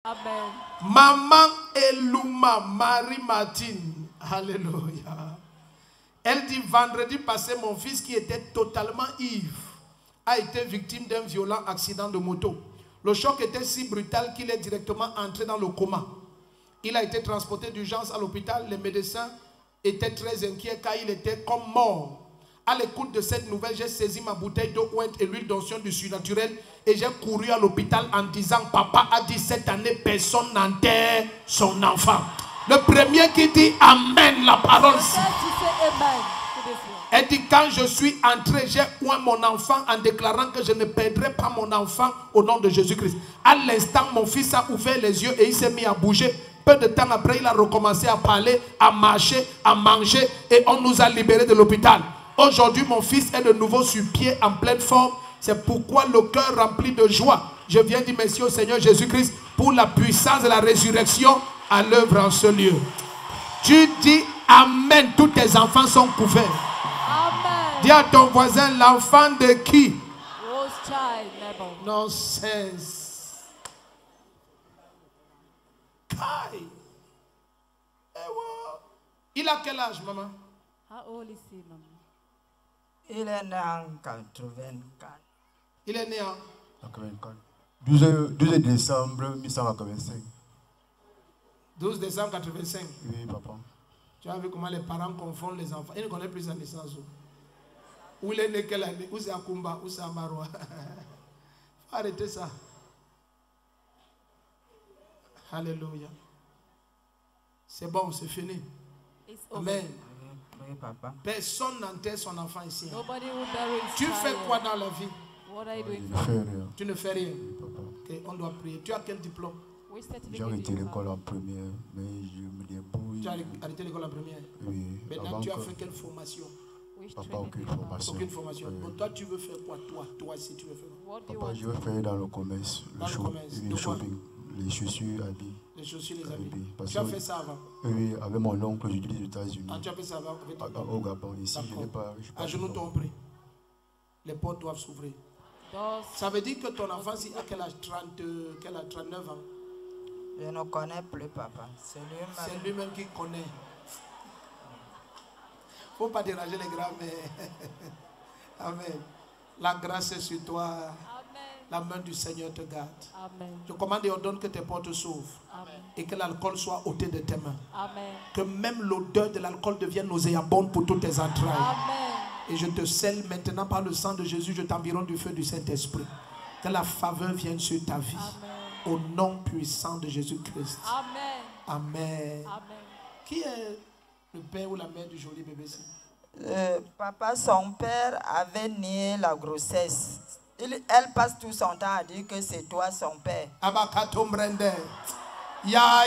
Amen. Maman Elouma Marie-Martine. Alléluia. Elle dit, vendredi passé, mon fils qui était totalement ivre a été victime d'un violent accident de moto. Le choc était si brutal qu'il est directement entré dans le coma. Il a été transporté d'urgence à l'hôpital. Les médecins étaient très inquiets car il était comme mort. À l'écoute de cette nouvelle, j'ai saisi ma bouteille d'eau ointe et l'huile d'onction du surnaturel et j'ai couru à l'hôpital en disant, papa a dit cette année, personne n'enterre son enfant. Le premier qui dit Amen, la parole. Elle dit, quand je suis entré, j'ai oint mon enfant en déclarant que je ne perdrai pas mon enfant au nom de Jésus-Christ. À l'instant, mon fils a ouvert les yeux et il s'est mis à bouger. Peu de temps après, il a recommencé à parler, à marcher, à manger et on nous a libérés de l'hôpital. Aujourd'hui, mon fils est de nouveau sur pied, en pleine forme. C'est pourquoi le cœur rempli de joie, je viens dire merci au Seigneur Jésus-Christ pour la puissance de la résurrection à l'œuvre en ce lieu. Tu dis Amen, tous tes enfants sont couverts. Amen. Dis à ton voisin, l'enfant de qui? Non cesse. Il a quel âge, maman? How old is he, maman? Il est né en 84. Il est né en 84. 12 décembre 1985. 12 décembre 85. Oui, papa. Tu as vu comment les parents confondent les enfants. Ils ne connaissent plus sa naissance. Où il est né quelle année? Où c'est Akumba? Où c'est Amaroua? Faut arrêter ça. Alléluia. C'est bon, c'est fini. Amen. Oui, papa. Personne n'enterre son enfant ici. Tu fais quoi dans la vie? Tu ne fais rien. Tu ne fais rien. Okay, on doit prier. Tu as quel diplôme? J'ai arrêté l'école en première, mais je me débrouille. Tu as arrêté l'école en première? Oui. Maintenant, tu as fait quelle formation? Papa, aucune formation. Aucune formation. Bon, toi, tu veux faire quoi? Toi, si tu veux faire quoi? Papa, je veux faire dans le commerce. Le shopping. Les chaussures, habits. Les chaussures, les habits. Tu as fait ça avant? Oui, avec mon oncle, j'utilise aux États-Unis. Ah, tu as fait ça avant? Au Gabon, ici, je n'ai pas. À genoux ton prix. Les portes doivent s'ouvrir. Ça veut dire que ton enfant, si à quel âge? 39 ans? Je ne connais plus, papa. C'est lui-même qui connaît. Il ne faut pas déranger les grands-mères. Amen. La grâce est sur toi. Amen. La main du Seigneur te garde. Amen. Je commande et ordonne que tes portes s'ouvrent. Et que l'alcool soit ôté de tes mains. Amen. Que même l'odeur de l'alcool devienne nauséabonde pour toutes tes entrailles. Amen. Et je te scelle maintenant par le sang de Jésus, je t'environne du feu du Saint-Esprit. Que la faveur vienne sur ta vie. Amen. Au nom puissant de Jésus-Christ. Amen. Amen. Amen. Qui est le père ou la mère du joli bébé ici? Papa, son père avait nié la grossesse. Elle passe tout son temps à dire que c'est toi son père. Abakatombrende. Ya.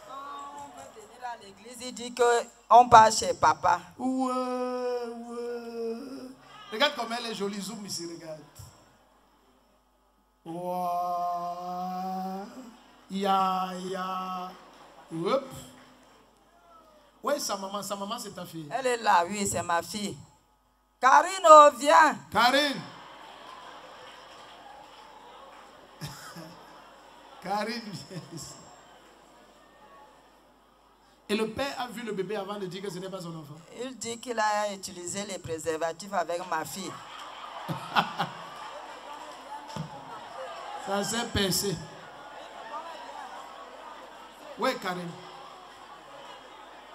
Quand on veut venir à l'église, il dit qu'on part chez papa. Ouais. Regarde comme elle est jolie, zoom ici, regarde. Wow. Ya. Oups. Oui, sa maman c'est ta fille. Elle est là, oui, c'est ma fille. Karine, oh, viens. Karine. Karine, viens ici. Et le père a vu le bébé avant de dire que ce n'est pas son enfant. Il dit qu'il a utilisé les préservatifs avec ma fille. Ça s'est percé. Oui, Karine.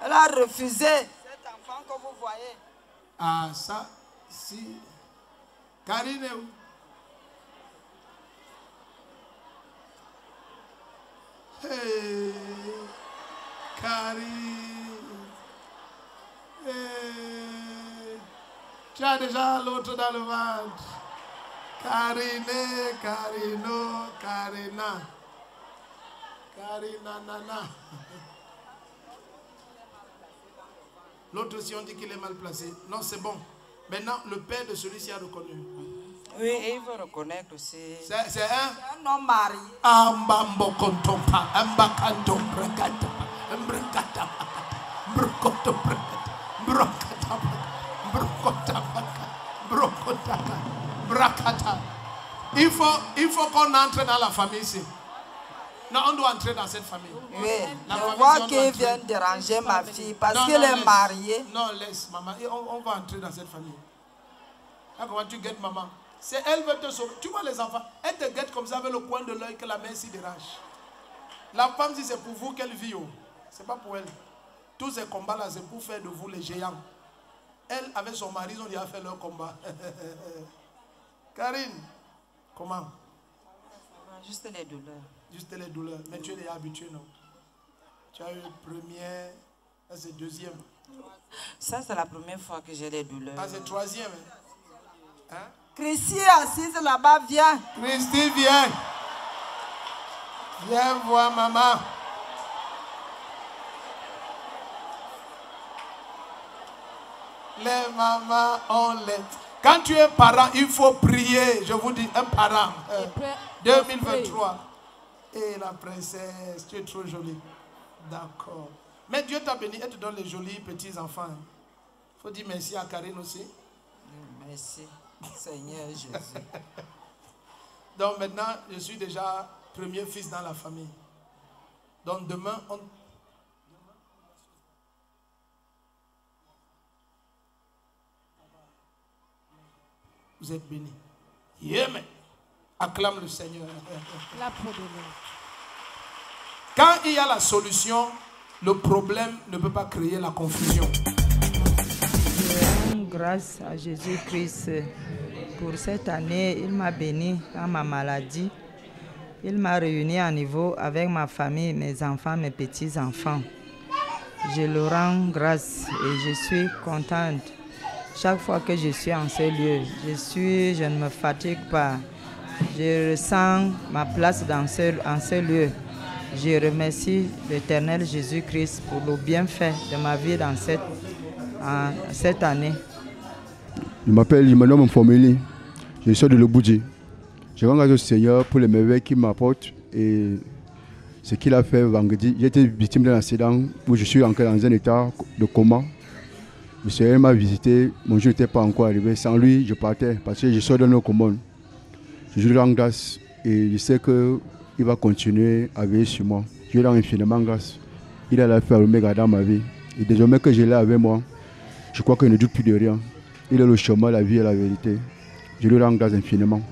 Elle a refusé cet enfant que vous voyez. Ah, ça, si. Karine est où? Hey, Karine. Hey. Tu as déjà l'autre dans le ventre. Karine, Karino, Karina. Karina, nana. L'autre aussi, on dit qu'il est mal placé. Non, c'est bon. Maintenant, le père de celui-ci a reconnu. Oui, et il veut reconnaître aussi. C'est un homme marié. Il faut qu'on entre dans la famille ici. Non, on doit entrer dans cette famille. Oui, La je famille, vois on doit qu'ils entrer. viennent déranger ma fille parce Non, qu'elle non, est laisse. mariée. Non, laisse, maman. Et on va entrer dans cette famille. Là, comment tu guettes maman? C'est elle veut te sauver. Tu vois les enfants, elle te guette comme ça avec le coin de l'œil que la main s'y dérange. La femme, si c'est pour vous qu'elle vit, oh, c'est pas pour elle. Tous ces combats-là, c'est pour faire de vous les géants. Elle, avec son mari, ils ont déjà fait leur combat. Karine, comment? Juste les douleurs. Juste les douleurs. Mais tu es déjà habitué, non? Tu as eu première, ça c'est deuxième. Ça, c'est la première fois que j'ai des douleurs. Ah, c'est troisième. Hein? Christy est assise là-bas, viens. Christy, viens. Viens voir maman. Les mamans ont l'aide. Quand tu es parent, il faut prier. Je vous dis, un parent. 2023. Et la princesse, tu es trop jolie. D'accord. Mais Dieu t'a béni et te donne les jolis petits enfants. Il faut dire merci à Karine aussi. Merci, Seigneur Jésus. Donc maintenant, je suis déjà premier fils dans la famille. Donc demain, vous êtes bénis. Amen. Acclame le Seigneur. Quand il y a la solution, le problème ne peut pas créer la confusion. Je rends grâce à Jésus-Christ pour cette année. Il m'a béni dans ma maladie. Il m'a réuni à niveau avec ma famille, mes enfants, mes petits-enfants. Je le rends grâce et je suis contente. Chaque fois que je suis en ce lieu, je ne me fatigue pas. Je ressens ma place en ce lieu. Je remercie l'Éternel Jésus-Christ pour le bienfait de ma vie dans cette année. Je m'appelle Emmanuel Mfomeli. Je suis de Leboudji. Je rends grâce au Seigneur pour les merveilles qu'il m'apporte et ce qu'il a fait vendredi. J'ai été victime d'un accident où je suis encore dans un état de coma. Le Seigneur m'a visité, mon jour n'était pas encore arrivé. Sans lui, je partais parce que je sors de nos communes. Je lui rends grâce et je sais qu'il va continuer à veiller sur moi. Je lui rends infiniment grâce. Il a la fait l'oméga dans ma vie. Et désormais que je l'ai avec moi, je crois que je ne doute plus de rien. Il est le chemin, la vie et la vérité. Je lui rends grâce infiniment.